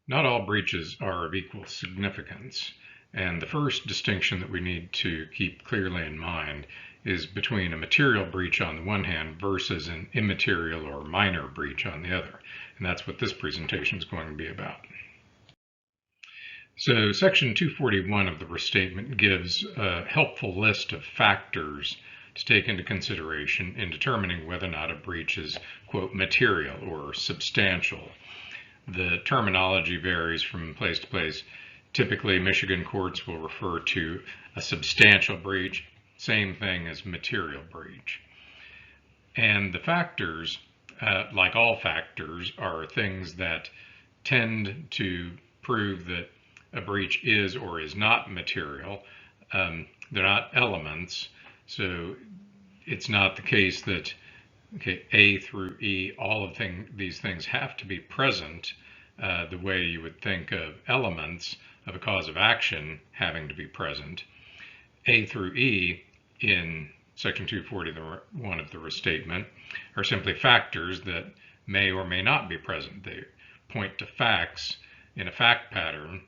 Not all breaches are of equal significance, and the first distinction that we need to keep clearly in mind is between a material breach on the one hand versus an immaterial or minor breach on the other, and that's what this presentation is going to be about. So Section 241 of the restatement gives a helpful list of factors to take into consideration in determining whether or not a breach is, quote, material or substantial. The terminology varies from place to place. Typically, Michigan courts will refer to a substantial breach, same thing as material breach. And the factors, like all factors, are things that tend to prove that a breach is or is not material. They're not elements, so it's not the case that A through E, all of these things have to be present the way you would think of elements of a cause of action having to be present. A through E in Section 241 of the restatement are simply factors that may or may not be present. They point to facts in a fact pattern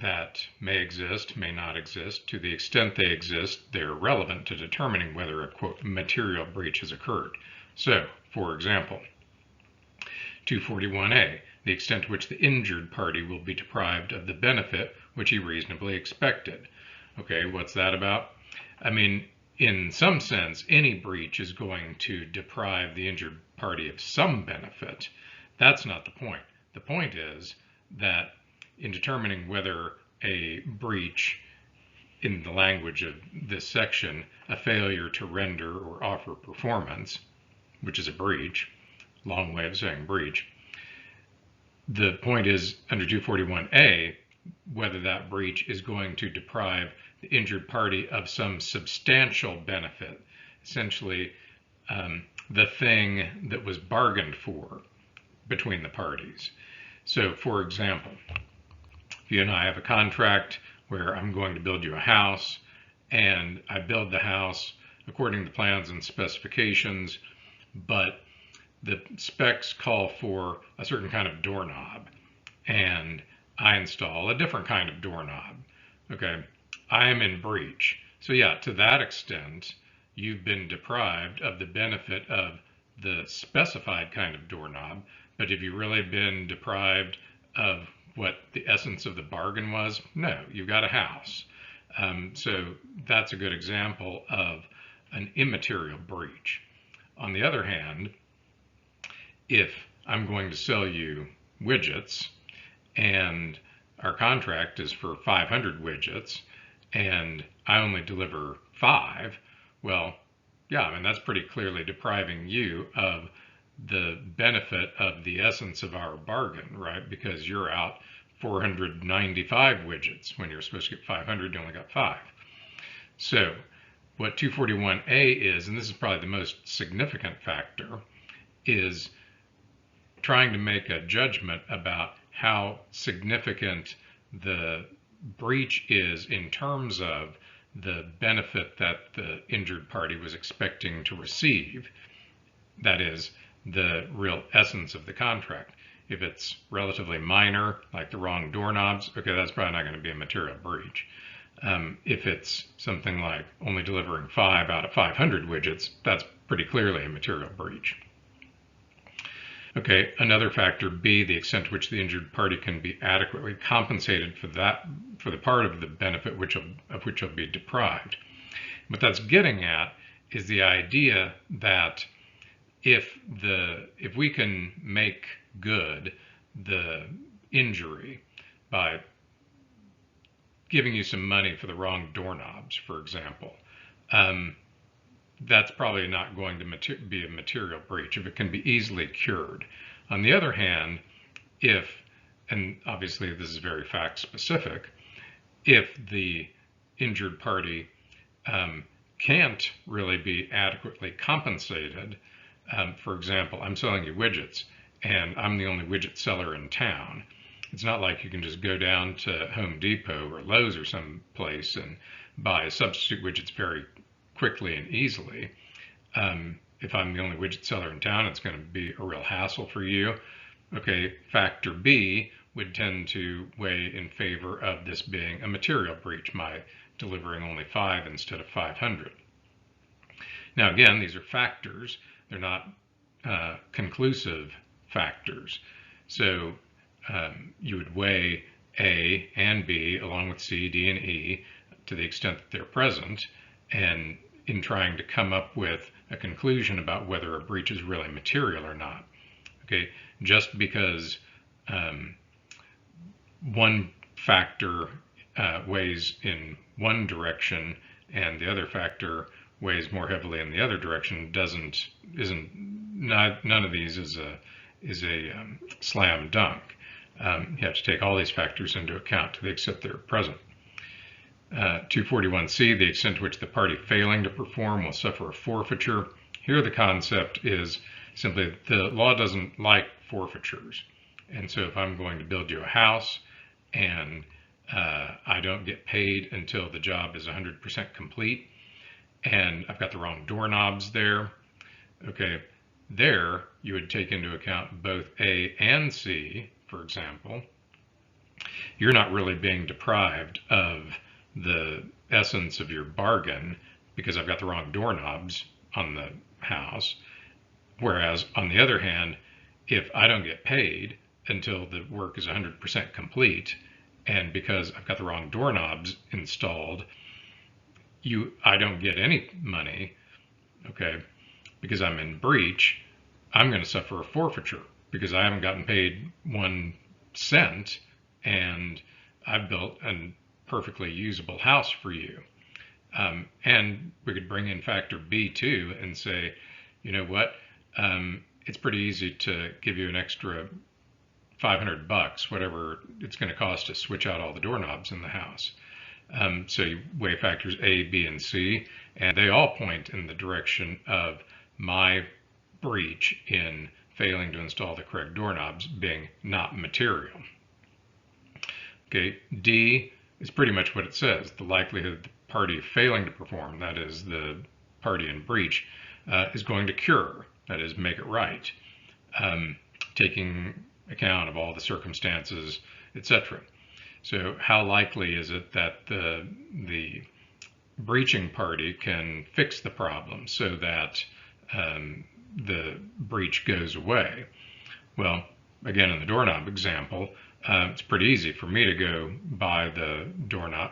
that may exist, may not exist. To the extent they exist, they're relevant to determining whether a, quote, material breach has occurred. So, for example, 241A, the extent to which the injured party will be deprived of the benefit which he reasonably expected. Okay, what's that about? I mean, in some sense, any breach is going to deprive the injured party of some benefit. That's not the point. The point is that in determining whether a breach, in the language of this section, a failure to render or offer performance, which is a breach, long way of saying breach, the point is under 241A, whether that breach is going to deprive the injured party of some substantial benefit, essentially the thing that was bargained for between the parties. So, for example, if you and I have a contract where I'm going to build you a house, and I build the house according to plans and specifications, but the specs call for a certain kind of doorknob, and I install a different kind of doorknob. Okay, I am in breach. So yeah, to that extent, you've been deprived of the benefit of the specified kind of doorknob, but have you really been deprived of what the essence of the bargain was? No, you've got a house. So that's a good example of an immaterial breach. On the other hand, if I'm going to sell you widgets and our contract is for 500 widgets and I only deliver 5, well, yeah, I mean, that's pretty clearly depriving you of the benefit of the essence of our bargain, right? Because you're out 495 widgets when you're supposed to get 500, you only got 5. So what 241A is, and this is probably the most significant factor, is trying to make a judgment about how significant the breach is in terms of the benefit that the injured party was expecting to receive. That is, the real essence of the contract. If it's relatively minor, like the wrong doorknobs, okay, that's probably not going to be a material breach. If it's something like only delivering 5 out of 500 widgets, that's pretty clearly a material breach. Okay, another factor, B, the extent to which the injured party can be adequately compensated for the part of the benefit of which will be deprived. What that's getting at is the idea that if we can make good the injury by giving you some money for the wrong doorknobs, for example, that's probably not going to be a material breach if it can be easily cured. On the other hand, and obviously this is very fact specific, if the injured party can't really be adequately compensated, for example, I'm selling you widgets and I'm the only widget seller in town. It's not like you can just go down to Home Depot or Lowe's or some place and buy substitute widgets very quickly and easily. If I'm the only widget seller in town, it's going to be a real hassle for you. Okay, factor B, would tend to weigh in favor of this being a material breach, my delivering only 5 instead of 500. Now again, these are factors. They're not conclusive factors. So you would weigh A and B along with C, D, and E to the extent that they're present, and in trying to come up with a conclusion about whether a breach is really material or not. Okay, just because one factor weighs in one direction and the other factor weighs more heavily in the other direction none of these is a slam dunk. You have to take all these factors into account to the extent they're present. 241C, the extent to which the party failing to perform will suffer a forfeiture. Here the concept is simply that the law doesn't like forfeitures. And so if I'm going to build you a house and I don't get paid until the job is 100% complete, and I've got the wrong doorknobs there, okay, there you would take into account both A and C, for example. You're not really being deprived of the essence of your bargain because I've got the wrong doorknobs on the house. Whereas on the other hand, if I don't get paid until the work is 100% complete, and because I've got the wrong doorknobs installed, I don't get any money, okay, because I'm in breach, I'm going to suffer a forfeiture because I haven't gotten paid 1 cent and I've built a perfectly usable house for you. And we could bring in factor B too and say, you know what, it's pretty easy to give you an extra $500, whatever it's going to cost to switch out all the doorknobs in the house. So you weigh factors A, B, and C, and they all point in the direction of my breach in failing to install the correct doorknobs being not material. Okay, D is pretty much what it says. The likelihood of the party failing to perform, that is the party in breach, is going to cure, that is make it right, taking account of all the circumstances, etc. So how likely is it that the breaching party can fix the problem so that the breach goes away? Well, again, in the doorknob example, it's pretty easy for me to go buy the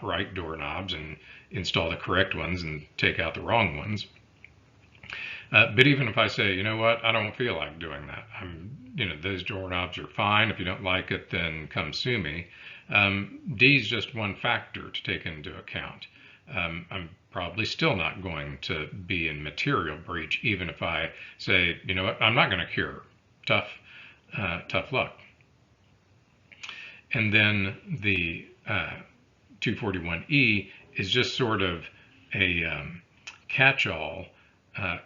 right doorknobs and install the correct ones and take out the wrong ones. But even if I say, you know what, I don't feel like doing that. Those doorknobs are fine. If you don't like it, then come sue me. D is just one factor to take into account. I'm probably still not going to be in material breach, even if I say, you know what, I'm not going to cure. Tough luck. And then the 241E is just sort of a catch-all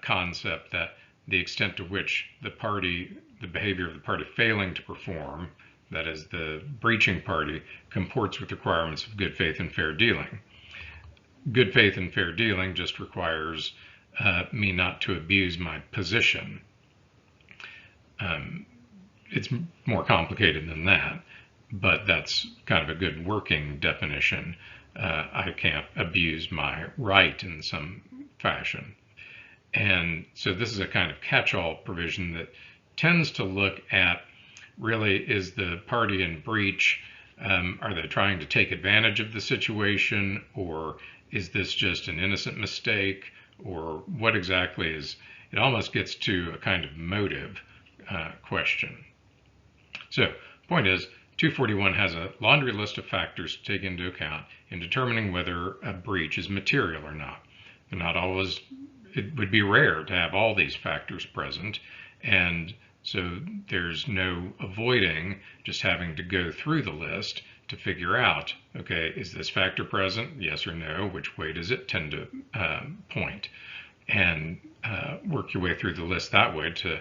concept that the extent to which the behavior of the party failing to perform, that is the breaching party, comports with requirements of good faith and fair dealing. Good faith and fair dealing just requires me not to abuse my position. It's more complicated than that, but that's kind of a good working definition. I can't abuse my right in some fashion. And so this is a kind of catch-all provision that tends to look at, really, is the party in breach, are they trying to take advantage of the situation, or is this just an innocent mistake, or what exactly is, it almost gets to a kind of motive question. So, point is, 241 has a laundry list of factors to take into account in determining whether a breach is material or not. They're not always, it would be rare to have all these factors present, and so there's no avoiding just having to go through the list to figure out, okay, is this factor present? Yes or no? Which way does it tend to point? And work your way through the list that way to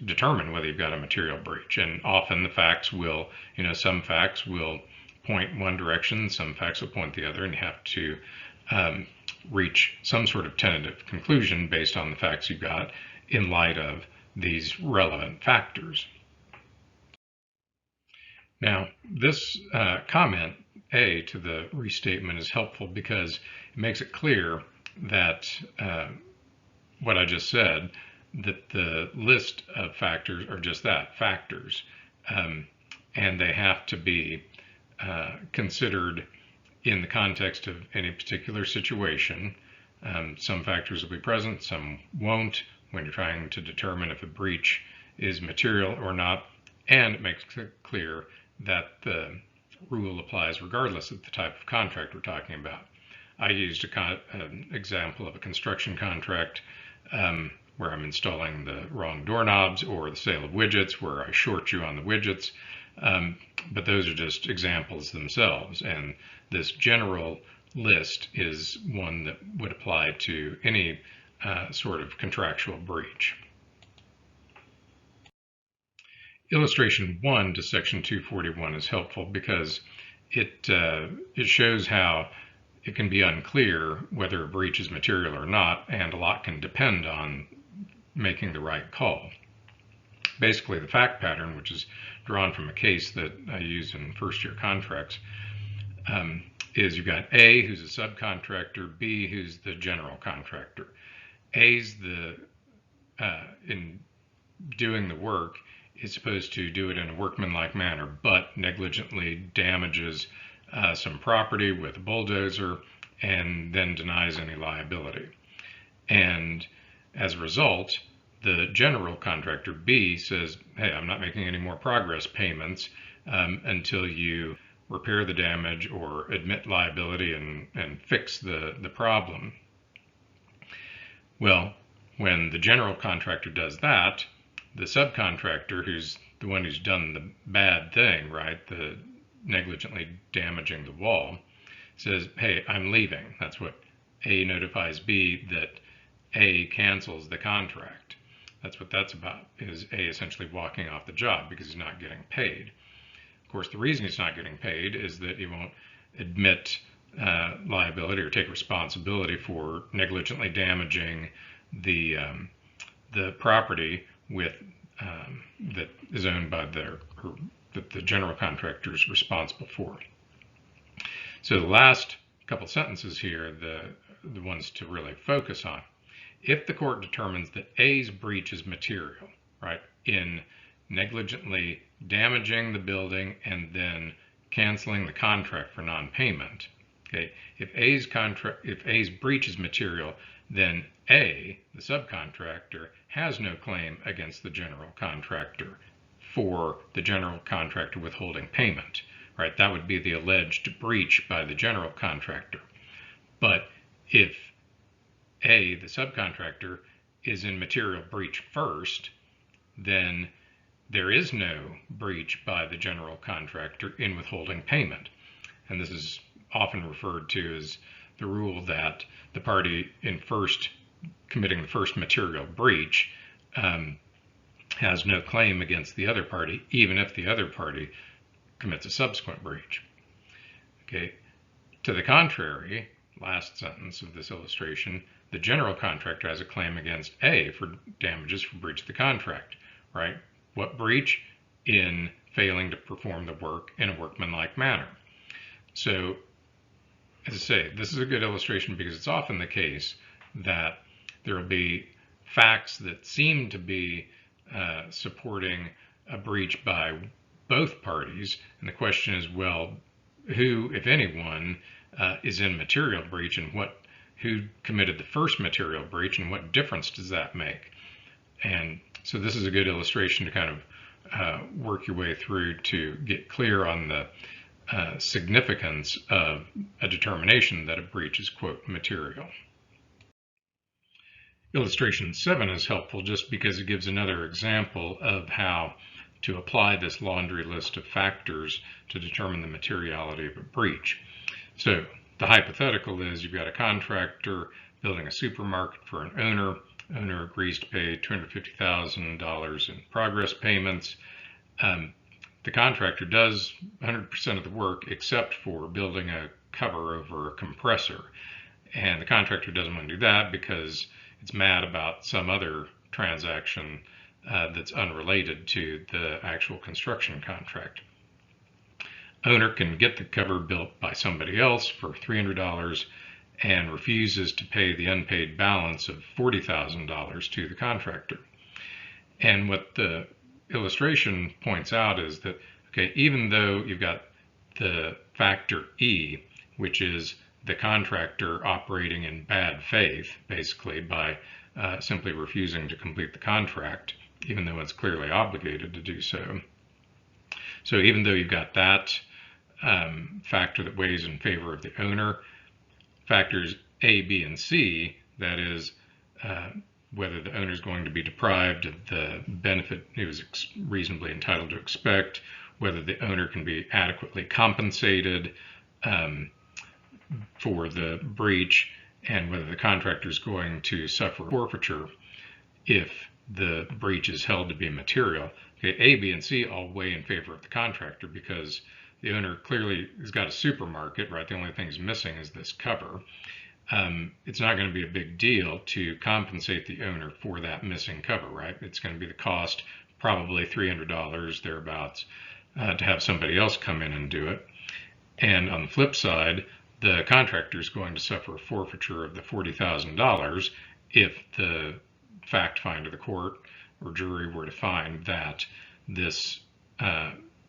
determine whether you've got a material breach. And often the facts will, some facts will point one direction, some facts will point the other, and you have to reach some sort of tentative conclusion based on the facts you've got in light of these relevant factors. Now, this comment A to the restatement is helpful because it makes it clear that what I just said, that the list of factors are just that, factors, and they have to be considered in the context of any particular situation. Some factors will be present, some won't when you're trying to determine if a breach is material or not, and it makes it clear that the rule applies regardless of the type of contract we're talking about. I used an example of a construction contract where I'm installing the wrong doorknobs, or the sale of widgets where I short you on the widgets, but those are just examples themselves, and this general list is one that would apply to any sort of contractual breach. Illustration 1 to Section 241 is helpful because it shows how it can be unclear whether a breach is material or not, and a lot can depend on making the right call. Basically, the fact pattern, which is drawn from a case that I use in first-year contracts, is you've got A, who's a subcontractor, B, who's the general contractor. A's in doing the work is supposed to do it in a workmanlike manner, but negligently damages some property with a bulldozer and then denies any liability. And as a result, the general contractor, B, says, hey, I'm not making any more progress payments until you repair the damage or admit liability and fix the problem. Well, when the general contractor does that, the subcontractor, who's the one who's done the bad thing, right, the negligently damaging the wall, says, hey, I'm leaving. That's what A notifies B, that A cancels the contract. That's what that's about, is A essentially walking off the job because he's not getting paid. Of course, the reason he's not getting paid is that he won't admit liability or take responsibility for negligently damaging the property with that is owned by that the general contractor is responsible for. So the last couple sentences here, the ones to really focus on. If the court determines that A's breach is material, right, in negligently damaging the building and then canceling the contract for non-payment, okay, if A's breach is material, then A, the subcontractor, has no claim against the general contractor for the general contractor withholding payment, right? That would be the alleged breach by the general contractor. But if A, the subcontractor, is in material breach first, then there is no breach by the general contractor in withholding payment. And this is often referred to as the rule that the party in committing the first material breach has no claim against the other party, even if the other party commits a subsequent breach. Okay. To the contrary, last sentence of this illustration, the general contractor has a claim against A for damages for breach of the contract, right? What breach? In failing to perform the work in a workmanlike manner. So, as I say, this is a good illustration because it's often the case that there will be facts that seem to be supporting a breach by both parties, and the question is, well, who, if anyone, is in material breach, and who committed the first material breach, and what difference does that make? And so this is a good illustration to kind of work your way through to get clear on the significance of a determination that a breach is, quote, material. Illustration 7 is helpful just because it gives another example of how to apply this laundry list of factors to determine the materiality of a breach. So the hypothetical is you've got a contractor building a supermarket for an owner. Owner agrees to pay $250,000 in progress payments. The contractor does 100% of the work except for building a cover over a compressor. And the contractor doesn't want to do that because it's mad about some other transaction that's unrelated to the actual construction contract. owner can get the cover built by somebody else for $300 and refuses to pay the unpaid balance of $40,000 to the contractor. And what the illustration points out is that, okay, even though you've got the factor E, which is the contractor operating in bad faith, basically by simply refusing to complete the contract, even though it's clearly obligated to do so. So even though you've got that factor that weighs in favor of the owner, factors A, B, and C, that is, whether the owner is going to be deprived of the benefit he was reasonably entitled to expect, whether the owner can be adequately compensated for the breach, and whether the contractor is going to suffer forfeiture if the breach is held to be material. Okay, A, B, and C all weigh in favor of the contractor because the owner clearly has got a supermarket, right? The only thing he's missing is this cover. It's not going to be a big deal to compensate the owner for that missing cover, right? It's going to be the cost, probably $300 thereabouts, to have somebody else come in and do it. And on the flip side, the contractor is going to suffer a forfeiture of the $40,000 if the fact finder, the court or jury, were to find that this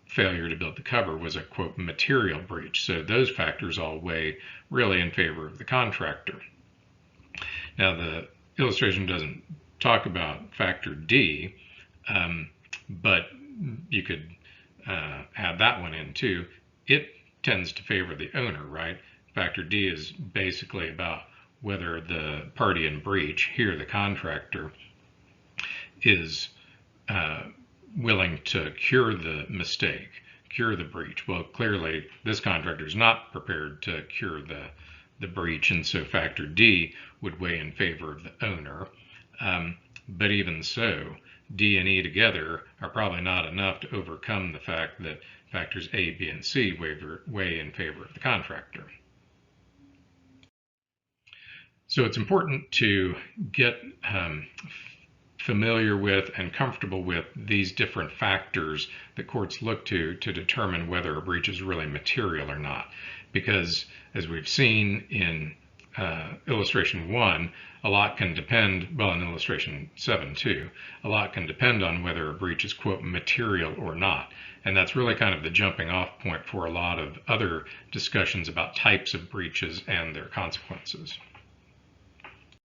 failure to build the cover was a, quote, material breach. So those factors all weigh really in favor of the contractor. Now, the illustration doesn't talk about factor D, but you could add that one in too. It tends to favor the owner, right? Factor D is basically about whether the party in breach, here the contractor, is willing to cure the mistake, cure the breach. Well, clearly this contractor is not prepared to cure the breach, and so factor D would weigh in favor of the owner. But even so, D and E together are probably not enough to overcome the fact that factors A, B, and C weigh in favor of the contractor. So it's important to get familiar with and comfortable with these different factors that courts look to determine whether a breach is really material or not. Because as we've seen in illustration 1, a lot can depend, well, in illustration 7 too, a lot can depend on whether a breach is, quote, material or not. And that's really kind of the jumping off point for a lot of other discussions about types of breaches and their consequences.